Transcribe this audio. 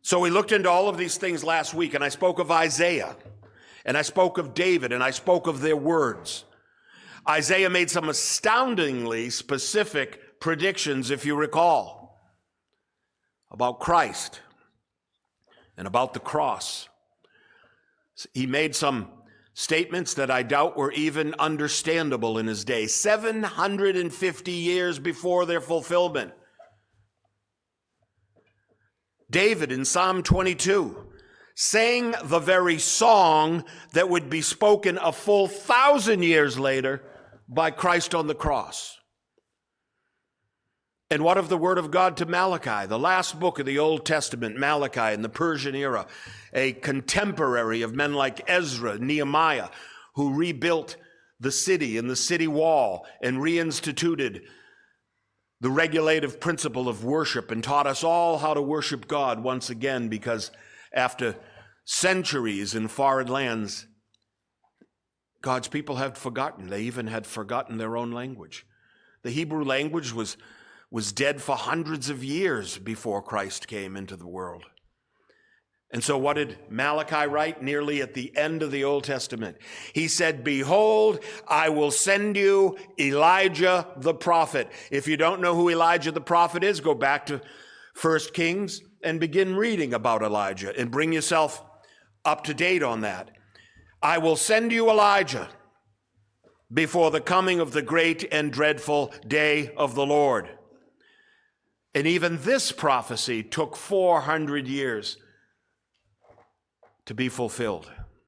So we looked into all of these things last week, and I spoke of Isaiah, and I spoke of David, and I spoke of their words. Isaiah made some astoundingly specific predictions, if you recall, about Christ and about the cross. He made some statements that I doubt were even understandable in his day, 750 years before their fulfillment. David in Psalm 22 sang the very song that would be spoken a full 1,000 years later by Christ on the cross. And what of the word of God to Malachi, the last book of the Old Testament, Malachi in the Persian era, a contemporary of men like Ezra, Nehemiah, who rebuilt the city and the city wall and reinstituted the regulative principle of worship and taught us all how to worship God once again, because after centuries in foreign lands, God's people had forgotten. They even had forgotten their own language. The Hebrew language was dead for hundreds of years before Christ came into the world. And so what did Malachi write nearly at the end of the Old Testament? He said, "Behold, I will send you Elijah the prophet." If you don't know who Elijah the prophet is, go back to 1 Kings and begin reading about Elijah and bring yourself up to date on that. "I will send you Elijah before the coming of the great and dreadful day of the Lord." And even this prophecy took 400 years to be fulfilled.